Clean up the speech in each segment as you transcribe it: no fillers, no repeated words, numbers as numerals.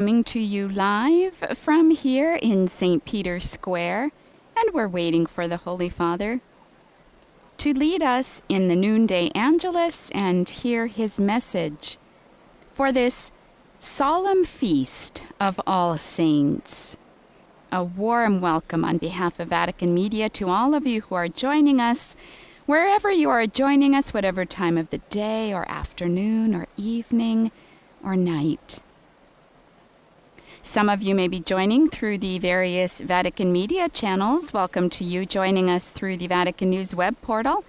Coming to you live from here in St. Peter's Square, and we're waiting for the Holy Father to lead us in the noonday Angelus and hear his message for this solemn feast of All Saints. A warm welcome on behalf of Vatican Media to all of you who are joining us, wherever you are joining us, whatever time of the day or afternoon or evening or night. Some of you may be joining through the various Vatican Media channels. Welcome to you joining us through the Vatican News web portal,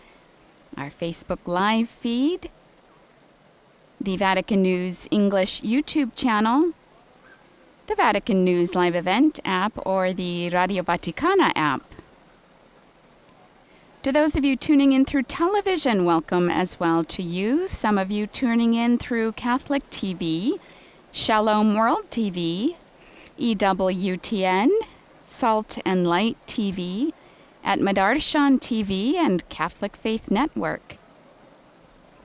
our Facebook Live feed, the Vatican News English YouTube channel, the Vatican News Live Event app, or the Radio Vaticana app. To those of you tuning in through television, welcome as well to you. Some of you tuning in through Catholic TV, Shalom World TV, EWTN, Salt and Light TV, at Madarshan TV and Catholic Faith Network.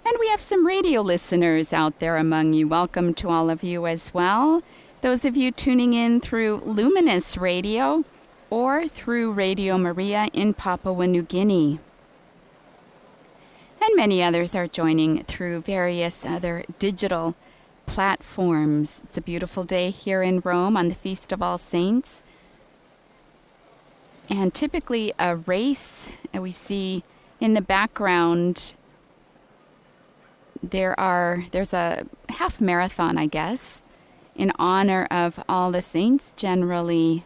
And we have some radio listeners out there among you. Welcome to all of you as well. Those of you tuning in through Luminous Radio or through Radio Maria in Papua New Guinea. And many others are joining through various other digital platforms. It's a beautiful day here in Rome on the Feast of All Saints. And typically a race, we see in the background, there's a half marathon, I guess, in honor of all the saints, generally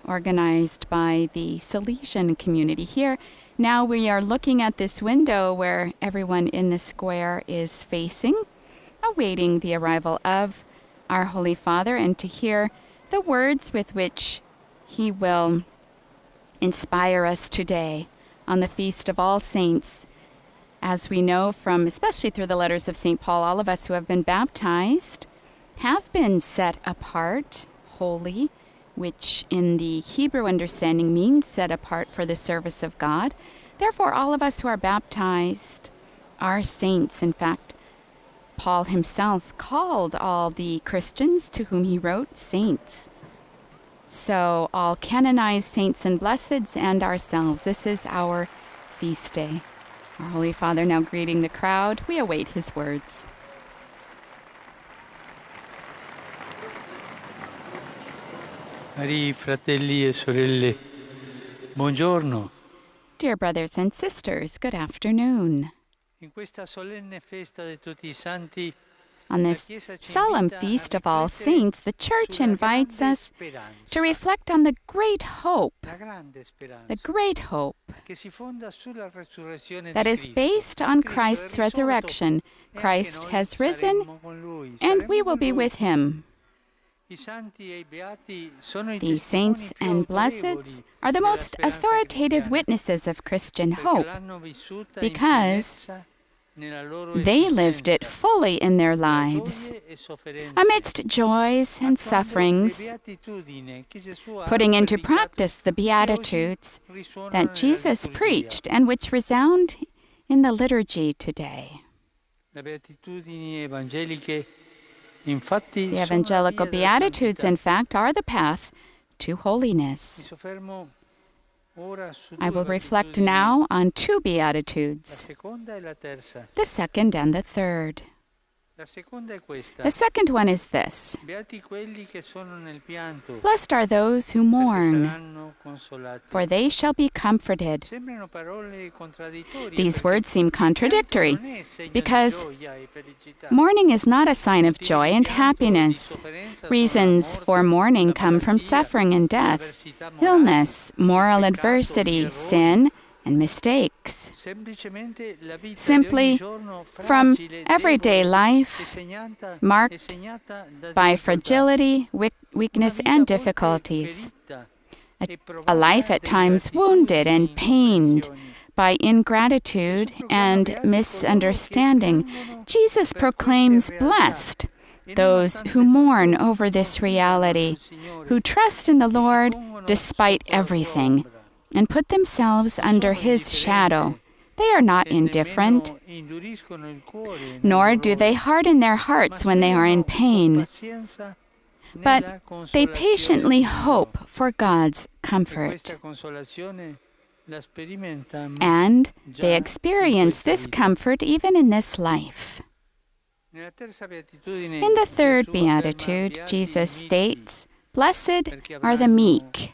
organized by the Salesian community here. Now we are looking at this window where everyone in the square is facing, awaiting the arrival of our Holy Father and to hear the words with which he will inspire us today on the Feast of All Saints. As we know from, especially through the letters of St. Paul, all of us who have been baptized have been set apart, holy, which in the Hebrew understanding means set apart for the service of God. Therefore, all of us who are baptized are saints. In fact, Paul himself called all the Christians to whom he wrote saints. So all canonized saints and blesseds and ourselves, this is our feast day. Our Holy Father now greeting the crowd. We await his words. Cari fratelli e sorelle, buongiorno. Dear brothers and sisters, good afternoon. In questa solenne festa di tutti i santi, on this solemn Feast of All Saints, the Church invites us to reflect on the great hope that is based on Christ's resurrection. Christ has risen, and we will be with him. These saints and blesseds are the most authoritative witnesses of Christian hope because they lived it fully in their lives, amidst joys and sufferings, putting into practice the Beatitudes that Jesus preached and which resound in the liturgy today. The evangelical Beatitudes, in fact, are the path to holiness. I will reflect now on two Beatitudes, the second and the third. The second one is this: Blessed are those who mourn, for they shall be comforted. These words seem contradictory because mourning is not a sign of joy and happiness. Reasons for mourning come from suffering and death, illness, moral adversity, sin, and mistakes. Simply from everyday life marked by fragility, weakness, and difficulties. A life at times wounded and pained by ingratitude and misunderstanding. Jesus proclaims blessed those who mourn over this reality, who trust in the Lord despite everything, and put themselves under his shadow. They are not indifferent, nor do they harden their hearts when they are in pain, but they patiently hope for God's comfort. And they experience this comfort even in this life. In the third beatitude, Jesus states, "Blessed are the meek,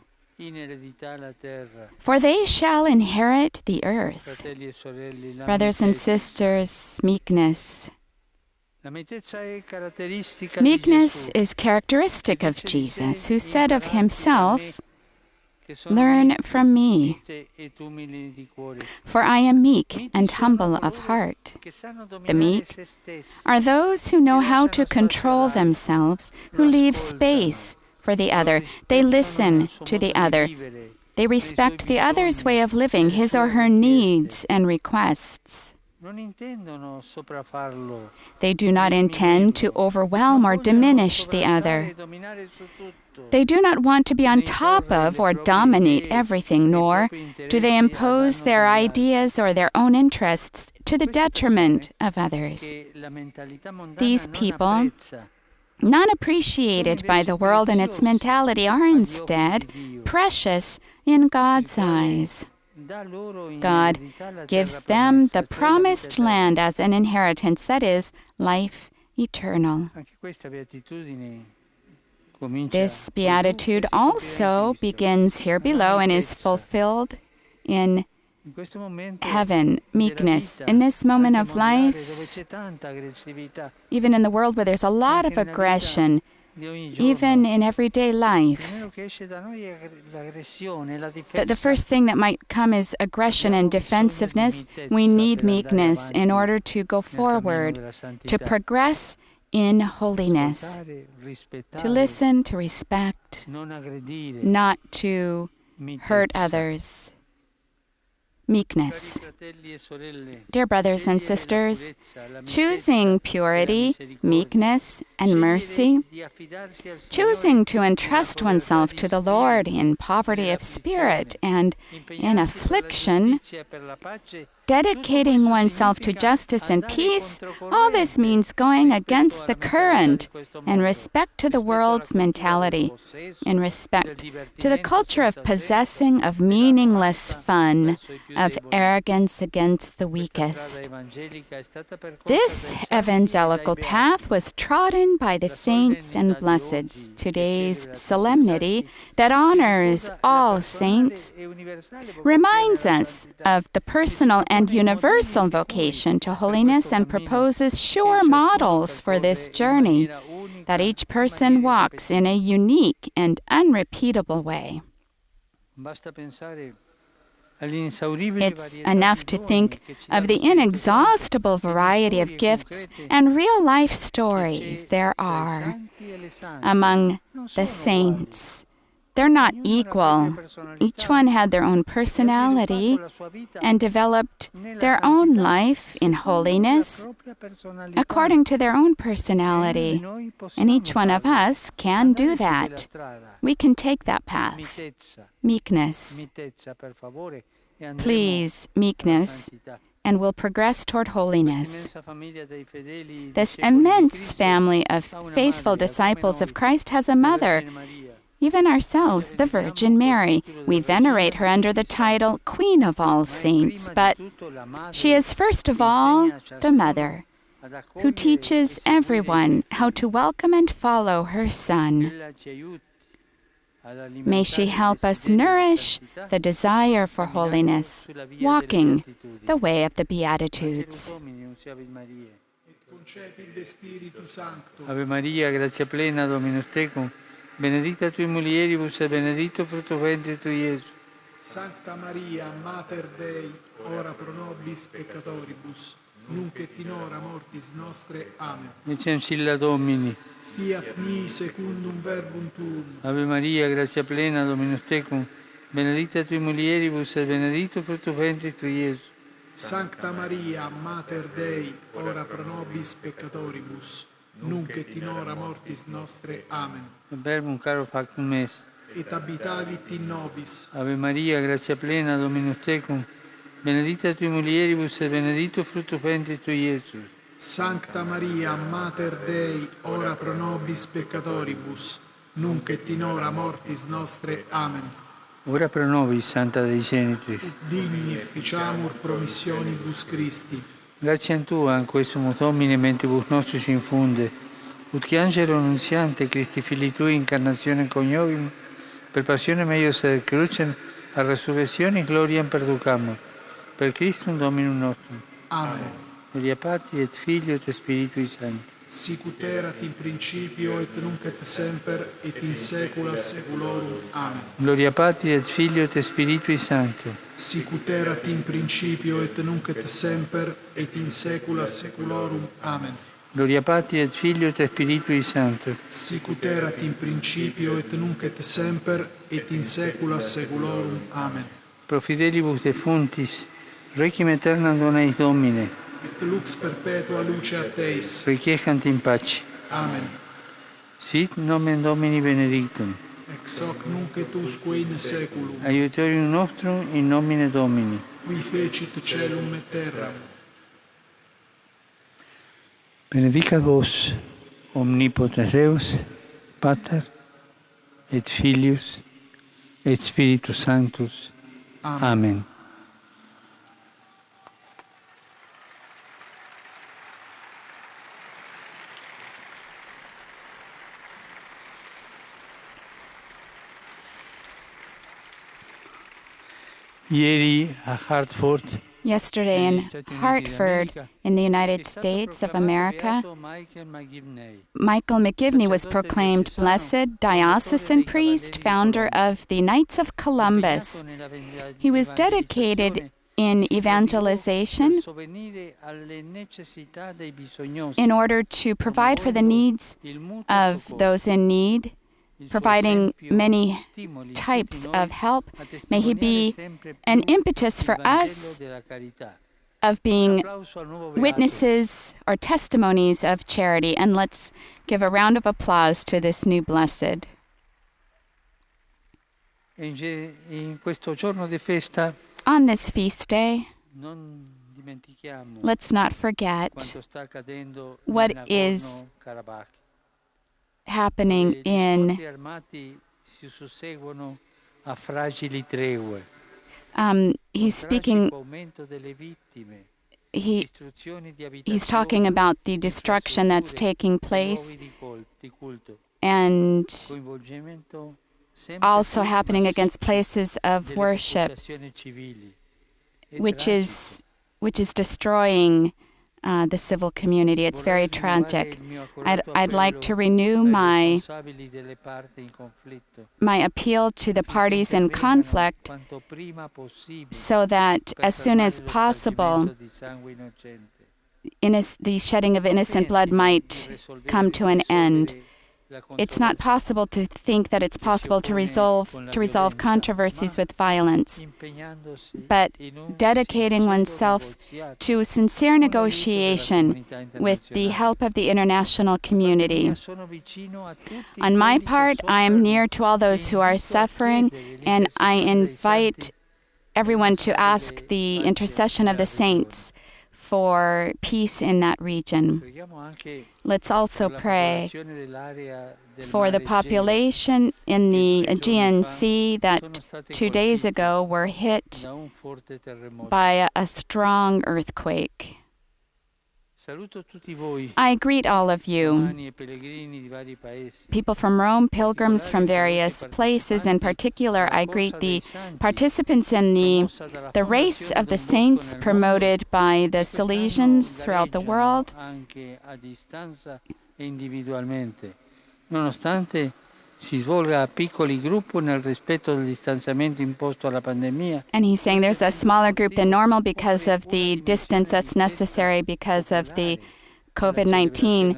for they shall inherit the earth." Brothers and sisters, meekness. Meekness is characteristic of Jesus, who said of himself, "Learn from me, for I am meek and humble of heart." The meek are those who know how to control themselves, who leave space for the other. They listen to the other. They respect the other's way of living, his or her needs and requests. They do not intend to overwhelm or diminish the other. They do not want to be on top of or dominate everything, nor do they impose their ideas or their own interests to the detriment of others. These people, not appreciated by the world and its mentality, are instead precious in God's eyes. God gives them the promised land as an inheritance, that is, life eternal. This beatitude also begins here below and is fulfilled in heaven, meekness. In this moment of life, even in the world where there's a lot of aggression, even in everyday life, the first thing that might come is aggression and defensiveness. We need meekness in order to go forward, to progress in holiness, to listen, to respect, not to hurt others. Meekness. Dear brothers and sisters, choosing purity, meekness, and mercy, choosing to entrust oneself to the Lord in poverty of spirit and in affliction, dedicating oneself to justice and peace, all this means going against the current in respect to the world's mentality, in respect to the culture of possessing, of meaningless fun, of arrogance against the weakest. This evangelical path was trodden by the saints and blesseds. Today's solemnity that honors all saints reminds us of the personal and universal vocation to holiness and proposes sure models for this journey, that each person walks in a unique and unrepeatable way. It's enough to think of the inexhaustible variety of gifts and real-life stories there are among the saints. They're not equal. Each one had their own personality and developed their own life in holiness according to their own personality. And each one of us can do that. We can take that path. Meekness. Please, meekness, and we'll progress toward holiness. This immense family of faithful disciples of Christ has a mother. Even ourselves, the Virgin Mary, we venerate her under the title Queen of All Saints, but she is first of all the Mother, who teaches everyone how to welcome and follow her Son. May she help us nourish the desire for holiness, walking the way of the Beatitudes. Ave Maria, gratia plena, Dominus tecum, benedicta tui mulieribus et benedictus fructus ventris tui, Iesus. Sancta Maria, Mater Dei, ora pro nobis peccatoribus, nunc et in hora mortis nostre. Amen. Ecce ancilla Domini. Fiat mi secundum verbum tuum. Ave Maria, gratia plena, Dominus tecum, benedicta tui mulieribus et benedictus fructus ventris tui, Iesus. Sancta Maria, Mater Dei, ora pro nobis peccatoribus, nunc et in hora mortis nostre. Amen. Verbum caro factum est. Et habitavit in nobis. Ave Maria, gratia plena, Dominus tecum, benedicta tui mulieribus et benedictus fructus ventris tui, Iesus. Sancta Maria, Mater Dei, ora pro nobis peccatoribus, nunc et in hora mortis nostre. Amen. Ora pro nobis, Santa Dei Genitrix. Digni ficiamur promissionibus Christi. Gratiam Tua, in questum Domine, mentibus nostris infunde, ut che angelo annunziante Christi Filii Tui incarnazione coniovim, per passione meius et crucem, a resurrezione gloriam perducamur. Per Christum Dominum nostrum. Amen. Gloria Patri et Filio et Spiritui Sancti. Sicut erat in principio et nunc et semper et in saecula saeculorum. Amen. Gloria Patri et Filio et Spiritui Sancti. Sicut erat in principio et nunc et semper et in saecula saeculorum. Amen. Gloria Patri et Filio et Spiritui Sancti. Sicut erat in principio et nunc et semper et in saecula saeculorum. Amen. Pro fidelibus defuntis, requiem aeternam dona eis Domine, Et lux perpetua luce a Teis. requiescant in pace. Amen. Sit nomen Domini benedictum. Ex hoc nunc et usque in saeculum. Aiutorium nostrum in nomine Domini. Qui fecit caelum et terram. Benedicat vos, omnipotens Deus, Pater, et Filius, et Spiritus Sanctus. Amen. Amen. Ieri a Hartford, Yesterday in Hartford, in the United States of America, Michael McGivney was proclaimed blessed diocesan priest, founder of the Knights of Columbus. He was dedicated in evangelization in order to provide for the needs of those in need, providing many types of help. May he be an impetus for us of being witnesses or testimonies of charity. And let's give a round of applause to this new blessed. in questo giorno di festa, On this feast day, non dimentichiamo let's not forget quanto sta accadendo what nel is Nagorno-Karabakh. happening Gli in scontri armati si susseguono a fragili tregue. he's con speaking, tragico aumento delle vittime, he, distruzioni di he's talking abitazioni, about the destruction that's taking place luoghi di culto, and coinvolgimento sempre also più happening against massiccio places of delle worship, popolazioni civili. È which tragico. is destroying the civil community. It's very Vorrei rinnovare tragic. il mio I'd accorato like to appello renew ai my responsabili delle parti in conflitto, appeal to the affinché parties in intervengano conflict quanto prima possibile so that per as soon fermare as lo possible, spargimento di sangue innocente. the shedding of innocent blood might come to an end. It's not possible to think that it's possible to resolve controversies with violence, but dedicating oneself to sincere negotiation with the help of the international community. On my part, I am near to all those who are suffering, and I invite everyone to ask the intercession of the saints for peace in that region. Let's also pray for the population in the Aegean Sea that 2 days ago were hit by a strong earthquake. I greet all of you, people from Rome, pilgrims from various places. In particular, I greet the participants in the race of the saints promoted by the Salesians throughout the world. Nonostante si svolga a piccoli gruppi nel rispetto del distanziamento imposto alla pandemia. And he's saying there's a smaller group than normal because of the distance that's necessary because of the COVID-19,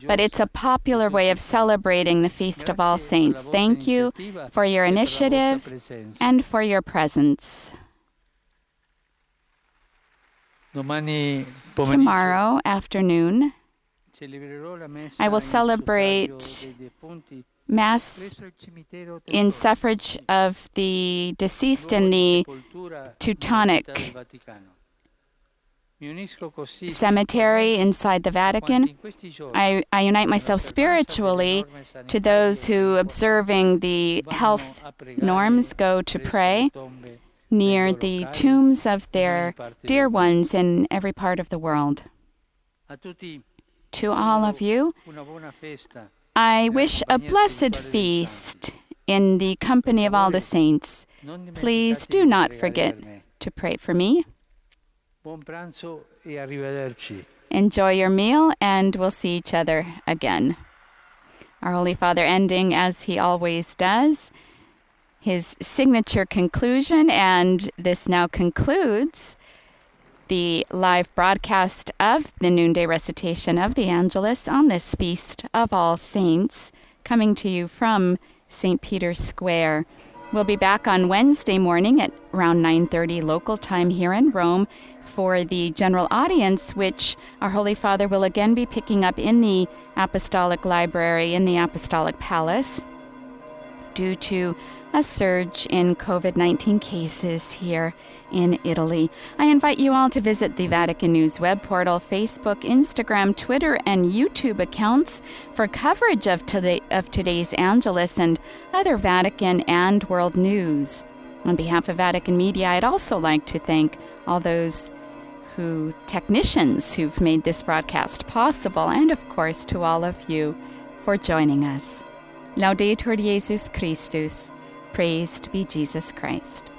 but it's a popular way of celebrating the Feast of All Saints. Thank you for your initiative and for your presence. Tomorrow afternoon, I will celebrate Mass in suffrage of the deceased in the Teutonic cemetery inside the Vatican. I unite myself spiritually to those who, observing the health norms, go to pray near the tombs of their dear ones in every part of the world. To all of you, I wish a blessed feast in the company of all the saints. Please do not forget to pray for me. Enjoy your meal, and we'll see each other again. Our Holy Father ending, as he always does, his signature conclusion, and this now concludes the live broadcast of the noonday recitation of the Angelus on this Feast of All Saints, coming to you from St. Peter's Square. We'll be back on Wednesday morning at around 9:30 local time here in Rome for the general audience, which our Holy Father will again be picking up in the Apostolic Library in the Apostolic Palace due to a surge in COVID-19 cases here in Italy. I invite you all to visit the Vatican News web portal, Facebook, Instagram, Twitter, and YouTube accounts for coverage of today's Angelus and other Vatican and world news. On behalf of Vatican Media, I'd also like to thank all those technicians who've made this broadcast possible, and of course to all of you for joining us. Laudetur Jesus Christus. Praised be Jesus Christ.